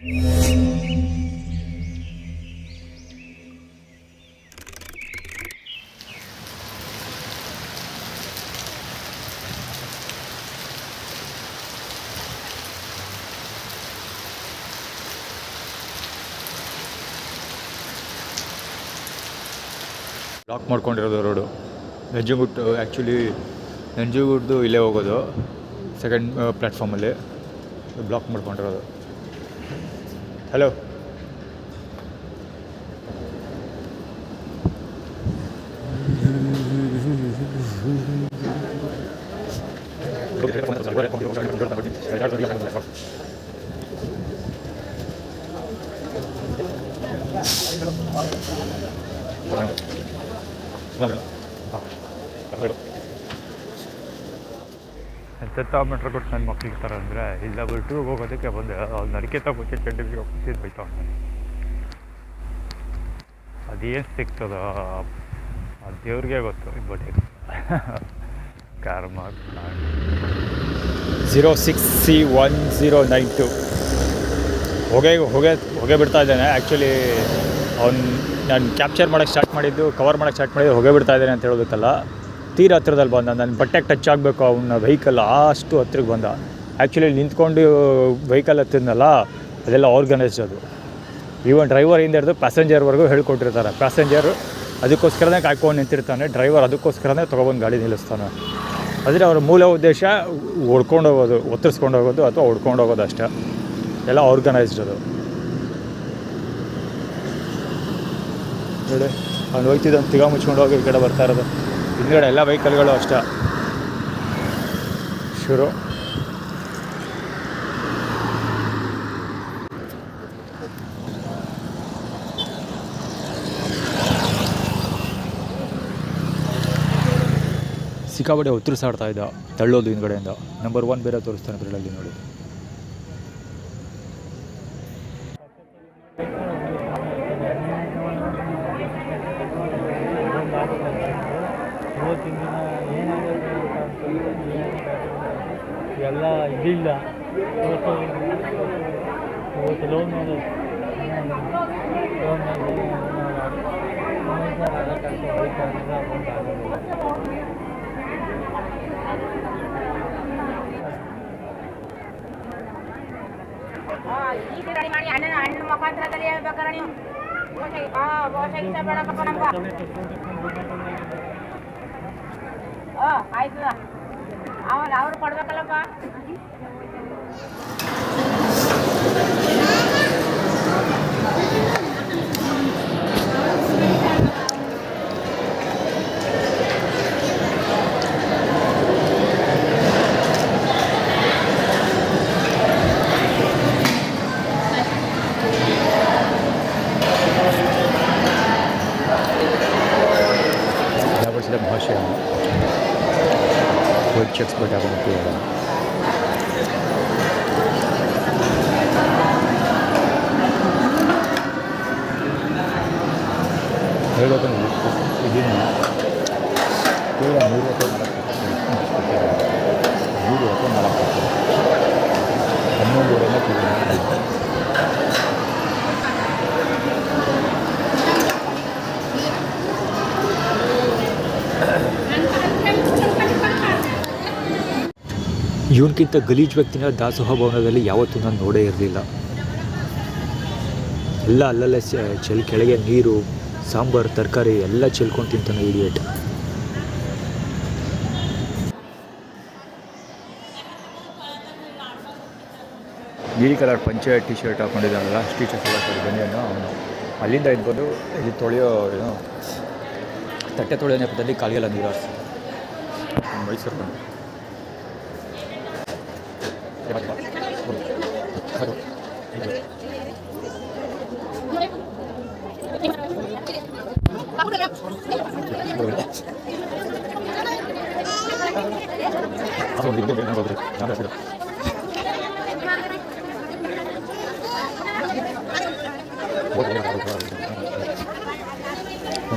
Block ಮಾಡ್ಕೊಂಡಿರೋದು road. Nanjangud actually ನಂಜನಗೂಡ್ದು ಇಲ್ಲೇ ಹೋಗೋದು, ಸೆಕೆಂಡ್ ಪ್ಲ್ಯಾಟ್ಫಾರ್ಮಲ್ಲಿ ಬ್ಲಾಕ್ ಮಾಡ್ಕೊಂಡಿರೋದು. ಹಲೋ, ಎಂತೆಂಥ ಮೀಟ್ರ್ ಕೊಟ್ಟು ನನ್ನ ಮಕ್ಳಿಗೆ ಥರ ಅಂದರೆ ಇಲ್ಲ ಬಿಟ್ಟು ಹೋಗೋದಕ್ಕೆ ಬಂದೆ. ಅವ್ನು ನಡಿಕೆ ತಗೋಕ್ಕೆ ಚಡ್ಡಿಗೆ ಹೋಗ್ತಿದ್ದು ಬೈತಾವನೆ. ಅದೇನು ಸಿಗ್ತದ ಅದು ದೇವ್ರಿಗೆ ಗೊತ್ತು. ಬಟ್ ಕಾರ್ಮ 06C1092 ಹೊಗೆ ಬಿಡ್ತಾ ಇದ್ದಾನೆ. ಆ್ಯಕ್ಚುಲಿ ಅವ್ನು ನಾನು ಕ್ಯಾಪ್ಚರ್ ಮಾಡೋಕ್ಕೆ ಸ್ಟಾರ್ಟ್ ಮಾಡಿದ್ದು, ಕವರ್ ಮಾಡೋಕ್ಕೆ ಸ್ಟಾರ್ಟ್ ಮಾಡಿದ್ದು ಹೊಗೆ ಬಿಡ್ತಾ ಇದ್ದಾನೆ ಅಂತ ಹೇಳೋದಕ್ಕಲ್ಲ, ತೀರ ಹತ್ರದಲ್ಲಿ ಬಂದ. ನನ್ನ ಬಟ್ಟೆಗೆ ಟಚ್ ಆಗಬೇಕು ಅವನ ವೆಹಿಕಲ್, ಅಷ್ಟು ಹತ್ರಕ್ಕೆ ಬಂದ. ಆ್ಯಕ್ಚುಲಿ ನಿಂತ್ಕೊಂಡು ವೆಹಿಕಲ್ ಹತ್ತಿದ್ನಲ್ಲ, ಅದೆಲ್ಲ ಆರ್ಗನೈಸ್ಡ್. ಅದು ಈವನ್ ಡ್ರೈವರಿಂದ ಹಿಡಿದು ಪ್ಯಾಸೆಂಜರ್ವರೆಗೂ ಹೇಳ್ಕೊಟ್ಟಿರ್ತಾರೆ. ಪ್ಯಾಸೆಂಜರ್ ಅದಕ್ಕೋಸ್ಕರನೇ ಕಾಯ್ಕೊಂಡು ನಿಂತಿರ್ತಾನೆ, ಡ್ರೈವರ್ ಅದಕ್ಕೋಸ್ಕರನೇ ತೊಗೊಬಂದು ಗಾಡಿ ನಿಲ್ಲಿಸ್ತಾನೆ. ಆದರೆ ಅವರ ಮೂಲ ಉದ್ದೇಶ ಹೊಡ್ಕೊಂಡು ಹೋಗೋದು, ಒತ್ತರಿಸ್ಕೊಂಡು ಹೋಗೋದು ಅಥವಾ ಹೊಡ್ಕೊಂಡು ಹೋಗೋದು ಅಷ್ಟೇ. ಎಲ್ಲ ಆರ್ಗನೈಸ್ಡ್ ಅದು. ನೋಡಿ ಅವ್ನು ಹೋಗ್ತಿದ್ದಾನೆ, ತಿಗ ಮುಚ್ಕೊಂಡು ಹೋಗಿ ಈ ಕಡೆ ಬರ್ತಾ ಇರೋದು. ಹಿಂದ್ಗಡೆ ಎಲ್ಲ ವೆಹಿಕಲ್ಗಳು ಅಷ್ಟೇ ಶುರು. ಸಿಕ್ಕಾಪಟ್ಟೆ ಒತ್ತರಿಸಾಡ್ತಾ ಇದ್ದ, ತಳ್ಳೋದು ಹಿಂದ್ಗಡೆಯಿಂದ. ನಂಬರ್ 1 ಬೇರೆ ತೋರಿಸ್ತಾನೆ ಅದರಲ್ಲಿ ನೋಡಿ. ಎಲ್ಲ ಇದಿಲ್ಲ ಇವತ್ತು ಲೋನ್ ಮೇಲೆ ಈಗ ರೆಡಿ ಮಾಡಿ ಅಣ್ಣ ಮುಖಾಂತರದಲ್ಲಿ ಹೇಳ್ಬೇಕಾರೆ ನೀವು ಬಹುಶಃ ಬೇಡಪ್ಪ ನಮ್ಗೆ. ಆಯ್ತದ ಅವ್ರು ಕೊಡ್ಬೇಕಲ್ಲಪ್ಪ. ಭಾಷೆ ಚೆಕ್ಸ್ ಬೇಕಾಗುತ್ತೆ. ಹೇಳೋದು ಇದನ್ನು 3 ಅಥವಾ 4 11 ಇವನ್ಕಿಂತ ಗಲೀಜ್ ವ್ಯಕ್ತಿನ ದಾಸೋಹ ಭವನದಲ್ಲಿ ಯಾವತ್ತೂ ನಾನು ನೋಡೇ ಇರಲಿಲ್ಲ. ಎಲ್ಲ ಅಲ್ಲಲ್ಲೇ ಕೆಳಗೆ ನೀರು, ಸಾಂಬಾರು, ತರಕಾರಿ ಎಲ್ಲ ಚೆಲ್ಕೊಂಡು ತಿಂತಾನೆ ಇಡಿಯಟ್. ನೀಲಿ ಕಲರ್ ಪಂಚೆ ಟಿ ಶರ್ಟ್ ಹಾಕೊಂಡಿದ್ದಾನಲ್ಲ, ಟೀಚರ್ಸ್ ಎಲ್ಲ ಬನ್ನಿಯನ್ನು ಅವನು ಅಲ್ಲಿಂದ ಇದ್ಬೋದು. ಇಲ್ಲಿ ತೊಳೆಯೋ ಏನೋ ತಟ್ಟೆ ತೊಳೆಯೋ ನೆಪದಲ್ಲಿ ಕಾಲಿಗೆಲ್ಲ ನೀರು ಹಾರಿಸಿ ಮೈಸೂರು ಬಂದು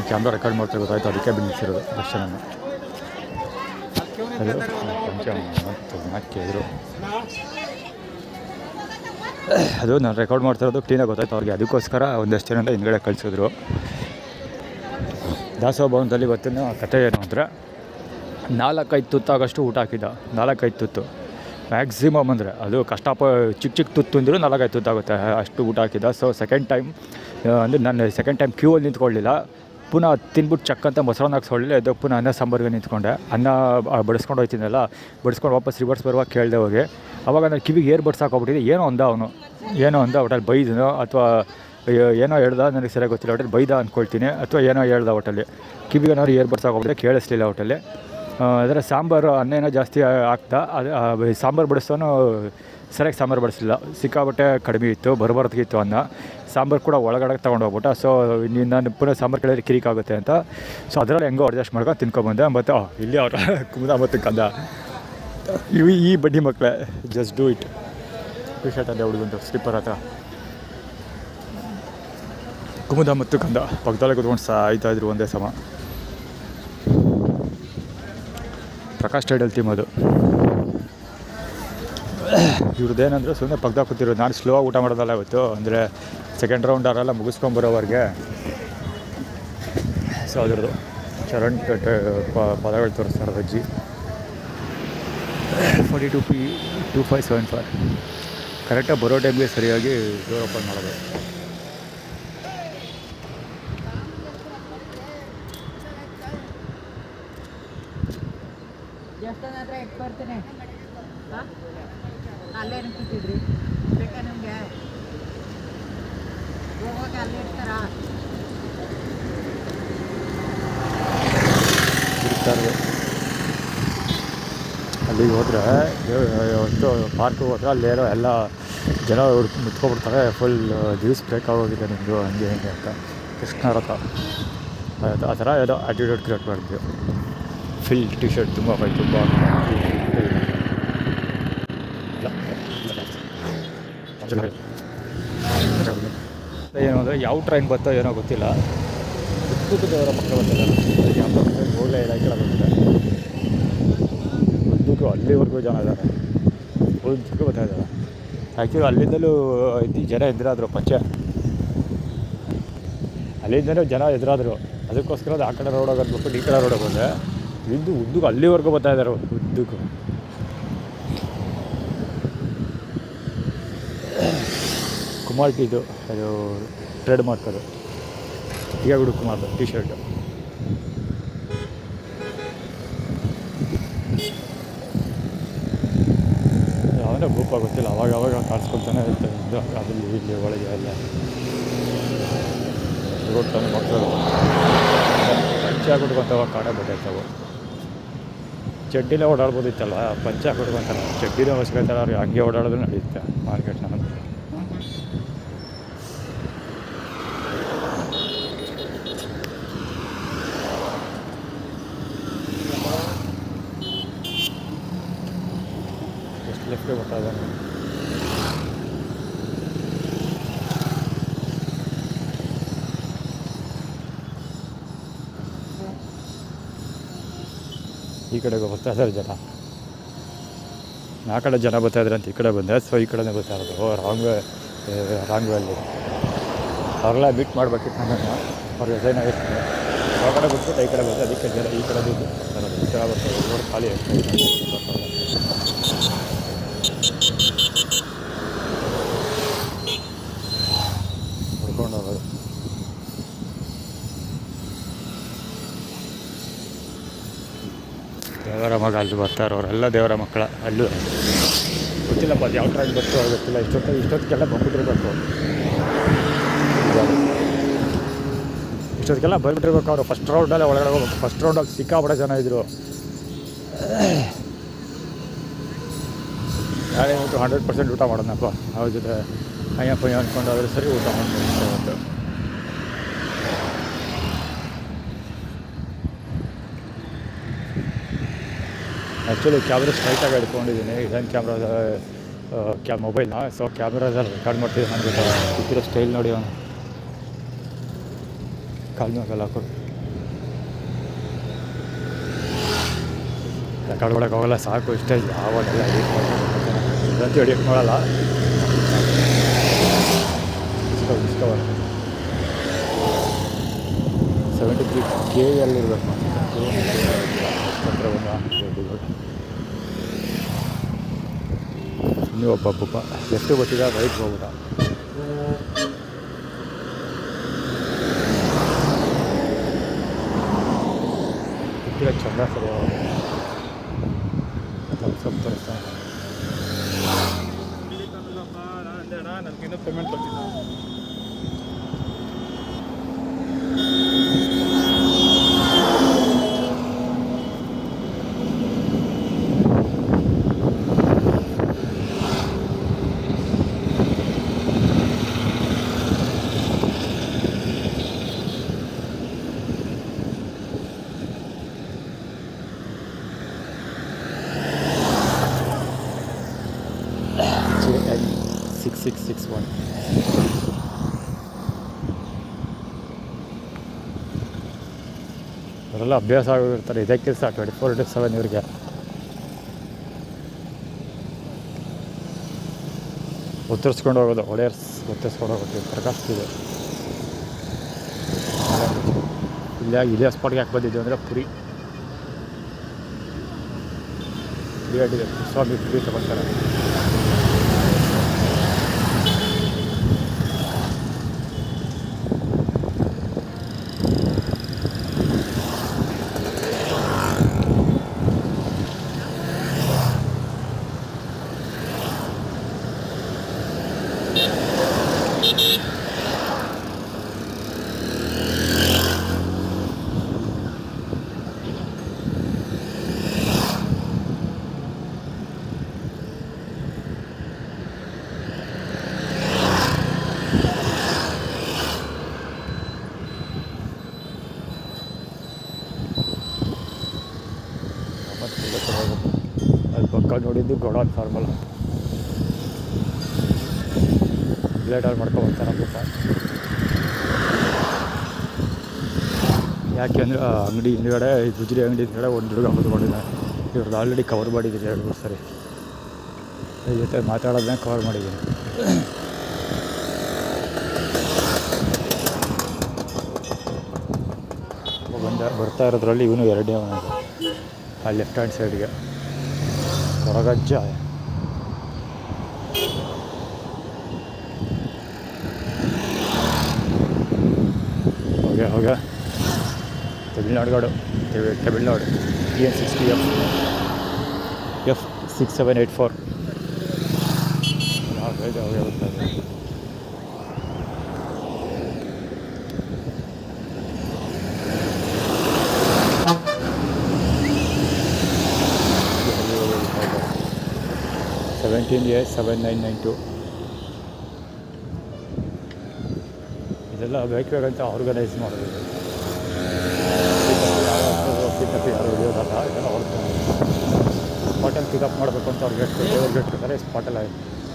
ಕ್ಯಾಮ್ರಾ ರೆಕಾರ್ಡ್ ಮಾಡ್ತಾ ಗೊತ್ತಾಯ್ತು, ಅದಕ್ಕೆ ಬಿಡಿಸಿರೋದು ದರ್ಶನ. ಅದು ಪಂಚ ಮತ್ತು ನಾಲ್ಕು ಅದು ನಾನು ರೆಕಾರ್ಡ್ ಮಾಡ್ತಿರೋದು ಕ್ಲೀನಾಗಿ ಗೊತ್ತಾಯ್ತು ಅವ್ರಿಗೆ, ಅದಕ್ಕೋಸ್ಕರ ಒಂದಷ್ಟು ಜನ ಹಿಂದ್ಗಡೆ ಕಳಿಸಿದ್ರು. ದಾಸೋಹ ಭವನದಲ್ಲಿ ಇವತ್ತಿನ ಕಥೆ ಏನು ಅಂದರೆ 4-5 ತುತ್ತಾಗಷ್ಟು ಊಟ ಹಾಕಿದ್ದ. 4-5 ತುತ್ತು ಮ್ಯಾಕ್ಸಿಮಮ್ ಅಂದರೆ, ಅದು ಚಿಕ್ಕ ಚಿಕ್ಕ ತುತ್ತು ಅಂದರೂ 4-5 ತುತ್ತಾಗುತ್ತೆ, ಅಷ್ಟು ಊಟ ಹಾಕಿದ್ದ. ಸೊ ಸೆಕೆಂಡ್ ಟೈಮ್ ಅಂದರೆ ನಾನು ಸೆಕೆಂಡ್ ಟೈಮ್ ಕ್ಯೂವಲ್ಲಿ ನಿಂತ್ಕೊಳ್ಳಿಲ್ಲ, ಪುನಃ ತಿನ್ಬಿಟ್ಟು ಚಕ್ಕಂತ ಮೊಸರನ್ನ ಹಾಕ್ಸ್ಕೊಳ್ಳಿಲ್ಲ. ಎದ್ದು ಪುನಃ ಅನ್ನ ಸಾಂಬಾರಿಗೆ ನಿಂತ್ಕೊಂಡೆ. ಅನ್ನ ಬಡಿಸ್ಕೊಂಡು ಹೋಗ್ತೀನಲ್ಲ, ಬಡಿಸ್ಕೊಂಡು ವಾಪಸ್ ರಿವರ್ಸ್ ಬರುವಾಗ ಕೇಳಿದೆ ಹೋಗಿ. ಅವಾಗ ನಾನು ಕಿವಿಗೆ ಏರ್ ಬಡ್ಸ್ ಹಾಕೋಬಿಟ್ಟಿದ್ದೆ. ಏನೋ ಅಂದ ಒಟ್ಟಲ್ಲಿ ಬೈದನೋ ಅಥವಾ ಏನೋ ಹೇಳ್ದ, ನನಗೆ ಸರಿಯಾಗಿ ಗೊತ್ತಿಲ್ಲ. ಒಟ್ಟಲ್ಲಿ ಬೈದ ಅಂದ್ಕೊಳ್ತೀನಿ, ಅಥವಾ ಏನೋ ಹೇಳ್ದ ಒಟ್ಟಲ್ಲಿ. ಕಿವಿಗೆ ಏನಾದ್ರು ಏರ್ ಬಡ್ಸ್ ಹಾಕೋಬಿಟ್ಟಿದ್ದೆ, ಕೇಳಿಸ್ಲಿಲ್ಲ ಒಟ್ಟಲ್ಲಿ. ಅದರ ಸಾಂಬಾರು ಅನ್ನ ಏನೋ ಜಾಸ್ತಿ ಆಗ್ತಾ, ಅದು ಸಾಂಬಾರು ಬಡಿಸೋನು ಸರಿಯಾಗಿ ಸಾಂಬಾರು ಬಡಿಸಲಿಲ್ಲ, ಸಿಕ್ಕಾಬಟ್ಟೆ ಕಡಿಮೆ ಇತ್ತು, ಬರಬಾರ್ದಿತ್ತು ಅನ್ನ. ಸಾಂಬಾರು ಕೂಡ ಒಳಗಡೆ ತೊಗೊಂಡೋಗ್ಬಿಟ್ಟ. ಸೊ ನಾನು ಪುನಃ ಸಾಂಬಾರು ಕೇಳಿದ್ರೆ ಕಿರಿಕಾಗುತ್ತೆ ಅಂತ, ಸೊ ಅದರಲ್ಲಿ ಹೆಂಗೋ ಅಡ್ಜಸ್ಟ್ ಮಾಡ್ಕೊಂಡು ತಿನ್ಕೊಂಬಂದೆ. ಮತ್ತು ಇಲ್ಲಿ ಅವ್ರ ಕುಮುದ ಮತ್ತು ಕಂದ ಈ ಬಡ್ಡಿ ಮಕ್ಕಳೇ, just do it. T shirt ಅಲ್ಲೇ ಹುಡುಗಂತು ಸ್ಲಿಪ್ಪರ್ ಹತ್ರ ಕುಮುದ ಮತ್ತು ಕಂದ ಪಕ್ಕದಲ್ಲೇ ಕೂತ್ಕೊಂಡು ಸಾಯ್ತಾಯಿದ್ರು ಒಂದೇ ಸಮ. ಪ್ರಕಾಶ್ ಟೈಡಲ್ ಟೀಮ್ ಅದು. ಇವ್ರದ್ದೇನೆಂದರೆ ಸುಮ್ಮನೆ ಪಕ್ಕದಾಗ ಕೂತಿರೋದು. ನಾನು ಸ್ಲೋ ಆಗಿ ಊಟ ಮಾಡೋದಲ್ಲ ಇವತ್ತು, ಅಂದರೆ ಸೆಕೆಂಡ್ ರೌಂಡ್ ಅವರೆಲ್ಲ ಮುಗಿಸ್ಕೊಂಬರೋವರೆಗೆ. ಸೊ ಅದ್ರದ್ದು ಚರಣ್ ಪದಗಳು ತೋರಿಸ್ತಾರೆ ಅಜ್ಜಿ. 42P2574 ಕರೆಕ್ಟಾಗಿ ಬರೋ ಟೈಮ್ಗೆ ಸರಿಯಾಗಿ ಡೋರ್ ಓಪನ್ ಮಾಡೋದು. ಬರ್ತೀನಿ ಅಲ್ಲೇ ಕೂತಿದ್ರಿ ಬೇಕಾ ನಿಮಗೆ ಹೋಗುವಾಗ ಅಲ್ಲೇ ಇರ್ತಾರಾ? ಅಲ್ಲಿಗೆ ಹೋದರೆ ಒಂದು ಪಾರ್ಕ್ಗೆ ಹೋದ್ರೆ ಅಲ್ಲೇನೋ ಎಲ್ಲ ಜನ ಮುತ್ಕೊಬಿಡ್ತಾರೆ. ಫುಲ್ ಜ್ಯೂಸ್ ಬೇಕಾಗೋಗಿದೆ ನಿಮ್ಮದು ಹಂಗೆ ಹಿಂಗೆ ಅಂತ. ಕೃಷ್ಣ ರಥ ಆ ಥರ ಏನೋ ಆ್ಯಟಿಟ್ಯೂಡ್ ಕ್ರಿಯೇಟ್ ಮಾಡಿದ್ವಿ. ಫಿಲ್ ಟಿ ಶರ್ಟ್ ತುಂಬ ಏನು ಅಂದರೆ ಯಾವ ಟ್ರೈನ್ ಬರ್ತೋ ಏನೋ ಗೊತ್ತಿಲ್ಲ. ಉದ್ದಕ್ಕದವರ ಮಕ್ಕಳು ಬರ್ತಿದ್ದಾರೆ, ಯಾವ ಟ್ರೈನ್ ಹೋಗಲೇ ಇಲ್ಲ, ಈ ಕಡೆ ಬರ್ತಿದೆ. ಉದ್ದಕ್ಕೂ ಅಲ್ಲಿವರೆಗೂ ಜನ ಇದ್ದಾರೆ, ಉದ್ದಕ್ಕೂ ಬರ್ತಾ ಇದ್ದಾರೆ. ಆ್ಯಕ್ಚುಲಿ ಅಲ್ಲಿಂದಲೂ ಜನ ಎದುರಾದರು, ಅಲ್ಲಿಂದಲೂ ಜನ ಎದುರಾದರು. ಅದಕ್ಕೋಸ್ಕರ ಅದು ಆ ಕಡೆ ರೋಡಾಗ ಅಂದ್ಬಿಟ್ಟು ಈ ಕಡೆ ರೋಡಾಗ ಬಂದೆ. ಉದ್ದಕ್ಕೂ ಅಲ್ಲಿವರೆಗೂ ಬರ್ತಾ ಇದ್ದಾರೆ, ಉದ್ದಕ್ಕೂ. ಕುಮಾರ್ ಟೀದು ಅದು ಟ್ರೇಡ್ ಮಾರ್ಕದು, ಟಿಯಾಗುಡು ಕುಮಾರ್ದು ಟಿ ಶರ್ಟು. ಯಾವನೇ ಗ್ರೂಪ ಗೊತ್ತಿಲ್ಲ, ಅವಾಗ ಕಾಣಿಸ್ಕೊಳ್ತಾನೆ ಇರ್ತದೆ. ಅಲ್ಲಿ ಇಲ್ಲಿ ಒಳಗೆ ಎಲ್ಲ ರೋಡ್ತಾನೆ ಮಕ್ಕಳು ಪಂಚೆ ಹಾಕ್ಬಿಟ್ಕೊಂತವ, ಕಾಣೆ ಬಡ್ತಾವೆ. ಚಡ್ಡಿಲೇ ಓಡಾಡ್ಬೋದಿತ್ತಲ್ಲ, ಪಂಚೆ ಹಾಕ್ಬಿಟ್ಕೊಂತಾರೆ. ಚಡ್ಡಿನೇ ಅವಶ್ಯಕತೆ ಅವ್ರಿಗೆ, ಹಂಗೆ ಓಡಾಡೋದು ನಡೆಯುತ್ತೆ ಮಾರ್ಕೆಟ್. ನಾನು ಎಷ್ಟು ಲೆಫ್ಟ್ಗೆ ಬರ್ತಾ ಇದ್ದಾನೆ. ಈ ಕಡೆಗೆ ಬರ್ತಾ ಇದ್ದಾರೆ ಜನ. ಆ ಕಡೆ ಜನ ಬರ್ತಾ ಇದ್ದಾರೆ ಅಂತ ಈ ಕಡೆ ಬಂದೆ. ಸೊ ಈ ಕಡೆನೇ ಬರ್ತಾ ಇರೋದು. ರಾಂಗ್ ವೇಲ್ಲಿ ಅವ್ರೆಲ್ಲ ಮೀಟ್ ಮಾಡಬೇಕಿತ್ತು ನನ್ನನ್ನು. ಅವ್ರಿಗೆ ಡಿಸೈನ್ ಆಗಿರ್ತಾರೆ. ಆ ಕಡೆ ಬಿಟ್ಬಿಟ್ಟು ಈ ಕಡೆ ಬಂದೆ. ಅದಕ್ಕೆ ಜನ ಈ ಕಡೆ ಬಿದ್ದು ಬರೋದು, ಈ ಕಡೆ ಬರ್ತಾರೆ. ರೋಡ್ ಖಾಲಿ ಹೊಡ್ಕೊಂಡು ಹೋಗೋದು. ದೇವರ ಮಗ ಅಲ್ಲಿ ಬರ್ತಾರೆ, ಅವರೆಲ್ಲ ದೇವರ ಮಕ್ಕಳ. ಅಲ್ಲೂ ಗೊತ್ತಿಲ್ಲಪ್ಪ ಅದು ಯಾವ ಟ್ರೈನ್ ಬರ್ತೋ ಗೊತ್ತಿಲ್ಲ. ಇಷ್ಟೊತ್ತಿಗೆಲ್ಲ ಬಂದ್ಬಿಟ್ಟಿರ್ಬೇಕು, ಇಷ್ಟೊತ್ತಿಗೆಲ್ಲ ಬಂದ್ಬಿಟ್ಟಿರ್ಬೇಕು ಅವರು. ಫಸ್ಟ್ ರೌಂಡಲ್ಲೇ ಒಳಗಡೆ ಹೋಗ್ಬೇಕು. ಫಸ್ಟ್ ರೌಂಡಲ್ಲಿ ಸಿಕ್ಕಾಪಟ್ಟೆ ಜನ ಇದ್ದರು. ನಾನೇ ಇವತ್ತು 100% ಊಟ ಮಾಡೋಣಪ್ಪ. ಅವ್ರ ಜೊತೆ ಅಯ್ಯಪ್ಪ ಅಂದ್ಕೊಂಡು ಆದರೂ ಸರಿ ಊಟ ಮಾಡ್ಕೊಂಡು ಇವತ್ತು. ಆ್ಯಕ್ಚುಲಿ ಕ್ಯಾಮ್ರಾ ಸ್ಟ್ರೈಟಾಗಿ ಹಿಡ್ಕೊಂಡಿದ್ದೀನಿ. ಇದನ್ನು ಮೊಬೈಲ್ನ. ಸೊ ಕ್ಯಾಮ್ರಾದಲ್ಲಿ ರೆಕಾರ್ಡ್ ಮಾಡ್ತಿದ್ದೀನಿ. ನನಗೆ ಗೊತ್ತಿರೋ ಸ್ಟೈಲ್ ನೋಡಿ, ಅವನು ಕಾಲ್ ಮ್ಯಾಗಲ್ಲ ಹಾಕೋದು. ರೆಕಾರ್ಡ್ ಮಾಡೋಕ್ಕಾಗಲ್ಲ, ಸಾಕು ಇಷ್ಟೇ. ಯಾವಾಗೆಲ್ಲ ಎಡಿಟ್ ಮಾಡೋದು ಇದಂತೂ ಎಡಿಟ್ ಮಾಡೋಲ್ಲ. ಡಿಸ್ಕವರ್ 73K ಇರಬೇಕು ಇನ್ನೂ ಒಬ್ಬ ಪುಪ್ಪ ಎಷ್ಟು ಗೊತ್ತಿದೆ ರೈಟ್ ಹೋಗ್ಬಿಟ್ಟ. ಗೊತ್ತಿಲ್ಲ ಚಂದ ಸರಿ ಸ್ವಲ್ಪ ತೋರಿಸ್ತಾ ನನಗಿನ್ನೂ ಪೇಮೆಂಟ್ ಬರ್ತಿದ್ದ. JN 6661 ಅವರೆಲ್ಲ ಅಭ್ಯಾಸ ಆಗಿರ್ತಾರೆ. ಇದೇ ಕೆಲಸ 24/7 ಇವ್ರಿಗೆ. ಒತ್ತರಿಸ್ಕೊಂಡು ಹೋಗೋದು, ಒತ್ತರಿಸ್ಕೊಂಡು ಹೋಗೋದು ಪ್ರಕಾಶ್ತಿದೆ. ಇದೇ ಸ್ಪಾಟ್ಗೆ ಯಾಕೆ ಬಂದಿದ್ದು ಅಂದರೆ ಪುರಿ ಅಡ್ಡಿದೆ. ಸ್ವಾಮಿ ಪುರಿ ತಗೊಳ್ತಾರೆ. ಅಲ್ಲಿ ಪಕ್ಕ ನೋಡಿದ್ದು ಗೋಡೌನ್ ಫಾರ್ಮಲ್ಲ ಲೇಟಾಗಿ ಮಾಡ್ಕೊಬರ್ತಾರೆ ಪುಪ್ಪ. ಯಾಕೆ ಅಂದರೆ ಅಂಗಡಿ ಹಿಂದುಗಡೆ ಗುಜರಿ ಅಂಗಡಿ ಹಿಂದುಗಡೆ ಒಂದು ಹುಡುಗ ಹೊತ್ಕೊಂಡಿದ್ದಾನೆ. ಇವ್ರದ್ದು ಆಲ್ರೆಡಿ ಕವರ್ ಮಾಡಿದ್ದೀನಿ 2-3 ಸರಿ. ಈ ಜೊತೆ ಮಾತಾಡೋದನ್ನ ಕವರ್ ಮಾಡಿದ್ದೀನಿ. ಬರ್ತಾ ಇರೋದ್ರಲ್ಲಿ ಇವನು ಎರಡನೇ ಅವನಿಗೆ ಆ ಲೆಫ್ಟ್ ಹ್ಯಾಂಡ್ ಸೈಡ್ಗೆ ಹೊರಗಜ್ಜ. ಹೋಗ ತಮಿಳ್ನಾಡು TN60 F6784 ಹೋಗಿ ಹೋಗ್ತಾ ಇದೆ. A7992 ಇದೆಲ್ಲ ಬೇಕಂತ ಆರ್ಗನೈಸ್ ಮಾಡೋದು. ಯಾರು ಹಿಡಿಯೋದಲ್ಲ, ಇದೆಲ್ಲ ಅವ್ರದ್ದು ಸ್ಪಾಟಲ್ಲಿ ಪಿಕಪ್ ಮಾಡಬೇಕು ಅಂತ ಅವ್ರಿಗೆ ಹೇಳ್ಕೊಡ್ತಾರೆ. ಸ್ಪಾಟಲ್ಲಿ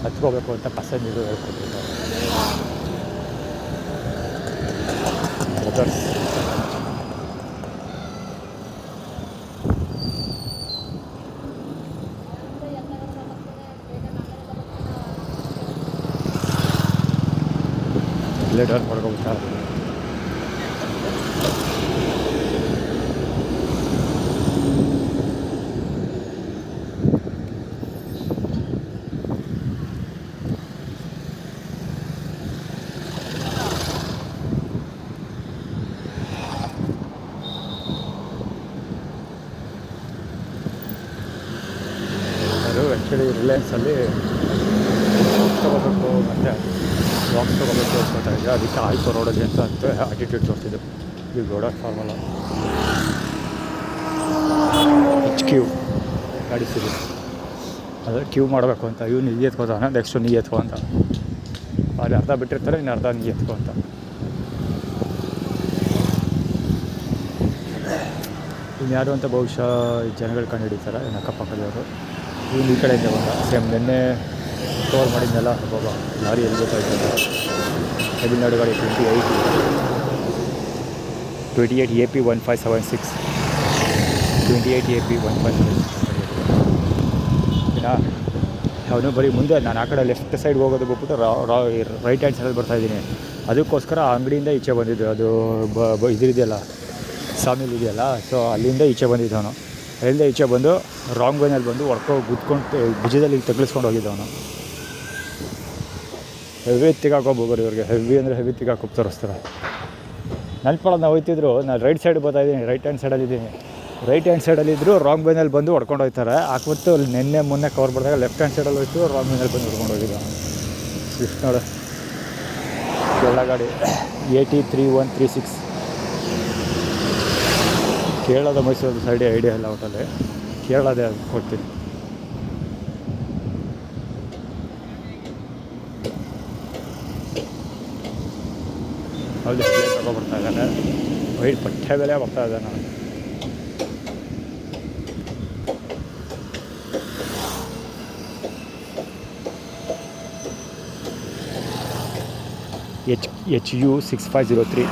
ಹಚ್ಕೋಬೇಕು ಅಂತ ಪ್ಯಾಸೆಂಜರು ಹೇಳ್ಕೊಟ್ಟಿರ್ತಾರೆ. ಬ್ರದರ್ಸ್ ಲೇಟರ್ ಮಾಡ್ಕೊಬಿಟ್ಟಾರೆ. ಅದು ಆ್ಯಕ್ಚುಲಿ ರಿಲಯನ್ಸಲ್ಲಿ ತೊಗೋಬೇಕು ಮತ್ತು ಬಾಕ್ಸ್ ತೊಗೋಬೇಕು ಅನ್ಕೋತಾ ಇದ್ದೆ. ಅದಕ್ಕೆ ಆಯ್ತು ರೋಡಲ್ಲಿ ಅಂತ ಆಟಿಟ್ಯೂಡ್ ತೋರಿಸಿದ್ದು. ಈ ಗೋಡೌನ್ ಫಾರ್ಮಲ್ಲ HQ ಗಾಡಿ ಸಿಗುತ್ತೆ. ಅದೇ ಕ್ಯೂ ಮಾಡಬೇಕು ಅಂತ ಇವ್ನು ನೀ ಎತ್ಕೋತಾನೆ, ನೆಕ್ಸ್ಟು ನೀ ಎತ್ಕೊ ಅಂತ. ಅಲ್ಲಿ ಅರ್ಧ ಬಿಟ್ಟಿರ್ತಾರೆ, ಇನ್ನು ಅರ್ಧ ನೀ ಎತ್ಕೊ ಅಂತ. ಇನ್ಯಾರು ಅಂತ ಬಹುಶಃ ಜನಗಳು ಕಂಡು ಹಿಡಿತಾರೆ ಇನ್ನು ಅಕ್ಕಪಕ್ಕದವರು. ಇವ್ನು ಈ ಕಡೆಯಿಂದ ಬಂದ. ಸೇಮ್ ನಿನ್ನೆ ಕವರ್ ಮಾಡಿದ್ನೆಲ್ಲ ಬಾಬಾ ಲಾರಿ ಎಲ್ಲಿ ಗೊತ್ತಾಯ್ತಲ್ಲ. ತಮಿಳ್ನಾಡು ಗಾಡಿ 28 AP 1576 28 AP 1576. ಇನ್ನು ಅವನು ಬರೀ ಮುಂದೆ ನಾನು ಆ ಕಡೆ ಲೆಫ್ಟ್ ಸೈಡ್ ಹೋಗೋದು ಬಿಟ್ಬಿಟ್ಟು ರೈಟ್ ಹ್ಯಾಂಡ್ ಸೈಡಲ್ಲಿ ಬರ್ತಾಯಿದ್ದೀನಿ. ಅದಕ್ಕೋಸ್ಕರ ಆ ಅಂಗಡಿಯಿಂದ ಈಚೆ ಬಂದಿದ್ದು. ಅದು ಇದೆಯಲ್ಲ ಸಾಮಿಲ್ ಇದೆಯಲ್ಲ, ಸೊ ಅಲ್ಲಿಂದ ಈಚೆ ಬಂದಿದ್ದವನು. ಅಲ್ಲಿಂದ ಈಚೆ ಬಂದು ರಾಂಗ್ ವೇನಲ್ಲಿ ಬಂದು ಗುದ್ಕೊಂಡು ಭುಜದಲ್ಲಿ ತಗ್ಲಿಸ್ಕೊಂಡು ಹೋಗಿದ್ದವನು. ಹೆವಿ ತಿಗಾಕೋಬೋಗೋರು ಇವ್ರಿಗೆ. ಹೆವಿ ಅಂದರೆ ಹೆವಿ ತಿಗಾಕೋಪ್ ತೋರಿಸ್ತಾರೆ. ನೆನ್ಪೊಳಗೆ ನಾವು ಹೋಯ್ತಿದ್ರು, ನಾನು ರೈಟ್ ಸೈಡ್ ಬರ್ತಾಯಿದ್ದೀನಿ, ರೈಟ್ ಹ್ಯಾಂಡ್ ಸೈಡಲ್ಲಿದ್ದೀನಿ. ರೈಟ್ ಹ್ಯಾಂಡ್ ಸೈಡಲ್ಲಿದ್ದರು ರಾಂಗ್ ವೇನಲ್ಲಿ ಬಂದು ಹೊಡ್ಕೊಂಡು ಹೋಗ್ತಾರೆ. ಹಾಕ್ಬಿಟ್ಟು ಅಲ್ಲಿ ಮೊನ್ನೆ ಕವರ್ ಮಾಡಿದಾಗ ಲೆಫ್ಟ್ ಹ್ಯಾಂಡ್ ಸೈಡಲ್ಲಿ ಹೋಯ್ತು, ರಾಂಗ್ ವೇನಲ್ಲಿ ಬಂದು ಹೊಡ್ಕೊಂಡು ಹೋಗಿದ್ದ ಸ್ವಿಫ್ಟ್ ನೋಡು. ಕೇರಳ ಗಾಡಿ 803136. ಕೇರಳದ ಮೈಸೂರು ಸೈಡ್ ಐಡಿಯಾ ಇಲ್ಲ ಒಟ್ಟಲ್ಲಿ. ಕೇರಳದೇ ಕೊಡ್ತೀನಿ. ಹೌದು, ತಗೊಬರ್ತಾ ಇದ್ದಾನೆ. ವೈಟ್ ಪಠ್ಯ ಬೆಲೆ ಬರ್ತಾ ಇದ್ದಾನೆ. HU 6503.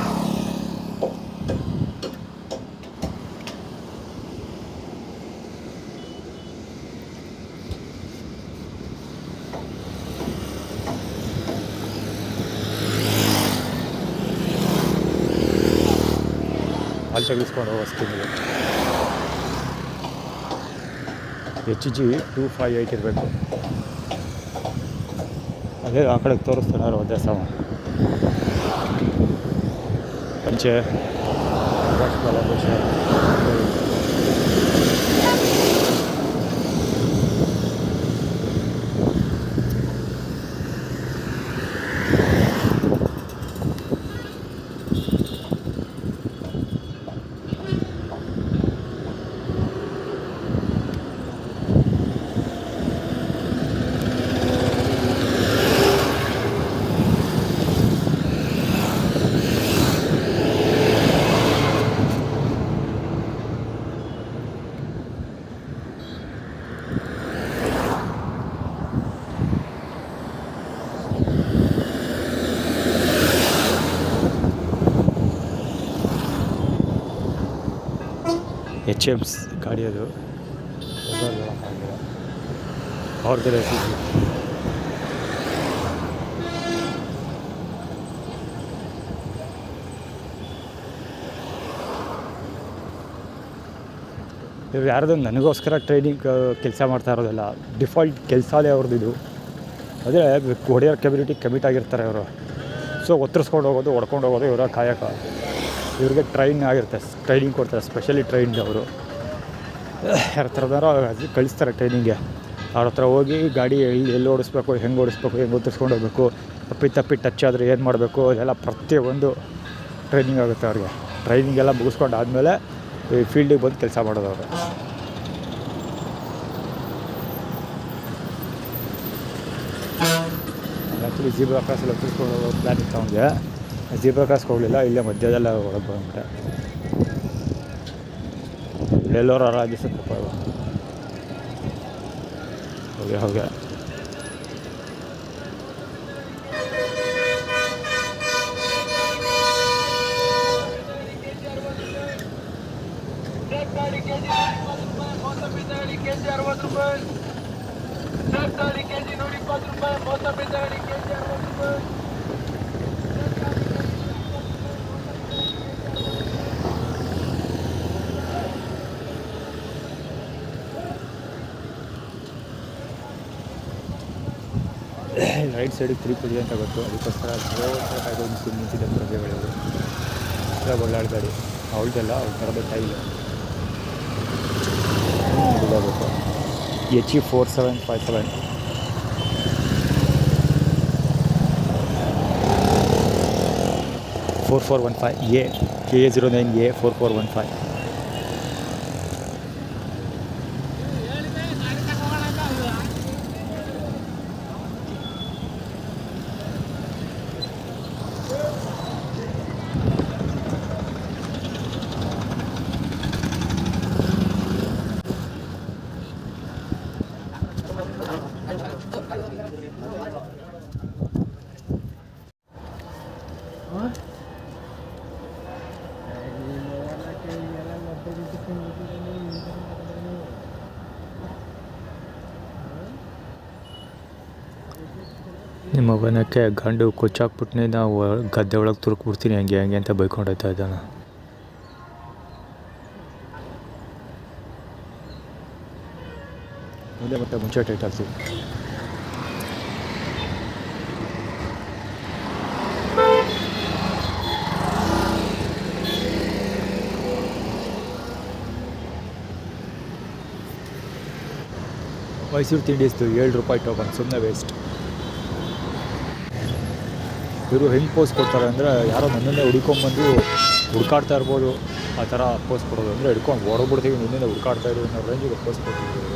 ಅಲ್ಲಿ ತೆಗೆಸ್ಕೊಂಡು ಹೋಗೋ ಸ್ಕೀಮಿಗೆ. HG 258 ಇರಬೇಕು. ಅದೇ ಆ ಕಡೆಗೆ ತೋರಿಸ್ತಾನೆ ಒಂದೇ ಸಮ ಪಂಚೆ HMs ಗಾಡಿ ಅದು ಅವ್ರದ್ದು ರೆಸಿಪಿ. ಇವ್ರು ಯಾರ್ದು ನನಗೋಸ್ಕರ ಟ್ರೈನಿಂಗ್ ಕೆಲಸ ಮಾಡ್ತಾ ಇರೋದಿಲ್ಲ. ಡಿಫಾಲ್ಟ್ ಕೆಲಸನೇ ಅವ್ರದ್ದು ಇದು. ಅದೇ ಹೊಡೆಯೋ ಕೆಬಿಲಿಟಿ ಕಮಿಟ್ ಆಗಿರ್ತಾರೆ ಅವರು. ಸೊ ಒತ್ತರಿಸ್ಕೊಂಡು ಹೋಗೋದು, ಹೊಡ್ಕೊಂಡು ಹೋಗೋದು ಇವರ ಕಾಯಕ. ಇವ್ರಿಗೆ ಟ್ರೈನಿಂಗ್ ಕೊಡ್ತಾರೆ, ಸ್ಪೆಷಲಿ ಟ್ರೈನ್ಡ್ ಅವರು. ಯಾರ ಥರದಾರೋ ಕಳಿಸ್ತಾರೆ ಟ್ರೈನಿಂಗ್ಗೆ. ಅವ್ರ ಹತ್ರ ಹೋಗಿ ಗಾಡಿ ಎಲ್ಲಿ ಓಡಿಸ್ಬೇಕು, ಹೆಂಗೆ ಒತ್ತರಿಸ್ಕೊಂಡು ಹೋಗಬೇಕು, ತಪ್ಪಿ ಟಚ್ ಆದರೆ ಏನು ಮಾಡಬೇಕು, ಅದೆಲ್ಲ ಪ್ರತಿಯೊಂದು ಟ್ರೈನಿಂಗ್ ಆಗುತ್ತೆ ಅವ್ರಿಗೆ. ಟ್ರೈನಿಂಗೆಲ್ಲ ಮುಗಿಸ್ಕೊಂಡು ಆದಮೇಲೆ ಈ ಫೀಲ್ಡಿಗೆ ಬಂದು ಕೆಲಸ ಮಾಡೋದು ಅವರು. ಆ್ಯಕ್ಚುಲಿ ಜೀಬ್ರಾ ಕ್ರಾಸಲ್ಲಿ ಒತ್ತರಿಸ್ಕೊಂಡು ಹೋಗೋ ಪ್ಲ್ಯಾನ್ ಇತ್ತು ಅವನಿಗೆ. ಜೀಬ್ರಾ ಕ್ರಾಸ್ಗೆ ಹೋಗಲಿಲ್ಲ, ಇಲ್ಲೇ ಮಧ್ಯದಲ್ಲ ಒಳಗೆ ಬಂದ್ಬಿಟ್ಟೆ. ಎಲ್ಲೋರ ರಾಜಿಸುತ್ತಪ್ಪ ಹೋಗೆ ರೈಟ್ ಸೈಡಿಗೆ ತಿರುಪತಿ ಅಂತ ಗೊತ್ತು. ಅದಕ್ಕೋಸ್ಕರ ಕಾಯ್ದು ನಿಂತಿದ್ದ ಪ್ರಜೆಗಳಿವರು. ಒಳ್ಳಾಳ ಗಾಡಿ ಅವಳದೆಲ್ಲ ಅವ್ರ ಥರದ ಟೈಲು ಬಿಡೋಬೇಕು. HE 4757 4415 KA09A 4415. ನಿಮ್ಮ ಮಗನಕ್ಕೆ ಗಂಡು ಕೊಚ್ಚಾಕ್ಬಿಟ್ನಿ ನಾವು ಗದ್ದೆ ಒಳಗೆ ತುರುಕ್ಬಿಡ್ತೀನಿ ಹಂಗೆ ಹಂಗೆ ಅಂತ ಬೈಕೊಂಡೋಯ್ತಾ ಇದ್ದಾನೆ. ಮುಂದೆ ಮತ್ತೆ ಮುಂಚೆ ಟೈಟ್ ಆಗ್ತೀವಿ. ಮೈಸೂರು ತಿಂಡಿಸ್ತು ₹7 ಟೋಕನ್, ಸುಮ್ಮನೆ ವೇಸ್ಟ್. ಇವರು ಹೆಂಗೆ ಪೋಸ್ಟ್ ಕೊಡ್ತಾರೆ ಅಂದರೆ ಯಾರೋ ನನ್ನನ್ನೇ ಹುಡ್ಕೊಂಬಂದು ಹುಡ್ಕಾಡ್ತಾ ಇರ್ಬೋದು, ಆ ಥರ ಪೋಸ್ಟ್ ಕೊಡೋದು. ಅಂದರೆ ಹಿಡ್ಕೊಂಡು ಹೊರಬಿಡ್ತೀವಿ, ನಿನ್ನಿಂದ ಹುಡ್ಕಾಡ್ತಾ ಇರೋ ಅನ್ನೋ ರೇಂಜಿಗೆ ಪೋಸ್ಟ್ ಕೊಟ್ಟಿದ್ದೀವಿ.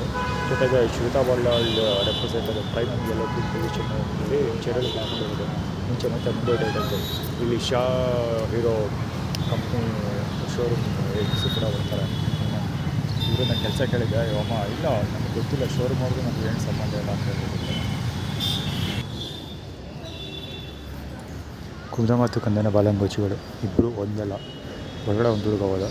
ಜೊತೆಗೆ ಶ್ವೇತಾ ಬಾಲ್ಲಾಳ್ ರೆಪ್ರೆಸೆಂಟ್ ಪ್ರೈಮ್ ಎಲ್ಲ ಪೊಸಿಷನ್ನಲ್ಲಿ ಚೇರಲ್ಲಿ ಹಾಕೊಂಡಿರೋದು ಮುಂಚೆ ಮತ್ತೆ ಮುಂದೆ ಡೇಟಲ್ಲಿ ಇಲ್ಲಿ ಶಾ ಹೀರೋ ಕಂಪ್ನಿ ಶೋರೂಮ್ ಹೆಸರು ಕೂಡ ಬರ್ತಾರೆ. ಇವರು ನಾನು ಕೆಲಸ ಕೇಳಿದ್ದೆ, ಅಮ್ಮ ಇಲ್ಲ ನಮಗೆ ಗೊತ್ತಿಲ್ಲ, ಶೋರೂಮ್ ಅವ್ರಿಗೂ ನಮ್ಗೆ ಏನು ಸಂಬಂಧ ಇಲ್ಲ ಅಂತ ಹೇಳಿದ್ರು. ಕುಂದ ಮತ್ತು ಕಂದನ ಬಾಲಂಗೋಚಿಗಳು ಇಬ್ಬರು ಒಂದಲ್ಲ, ಹೊರಗಡೆ ಒಂದು ಹುಡುಗ ಹೋದ.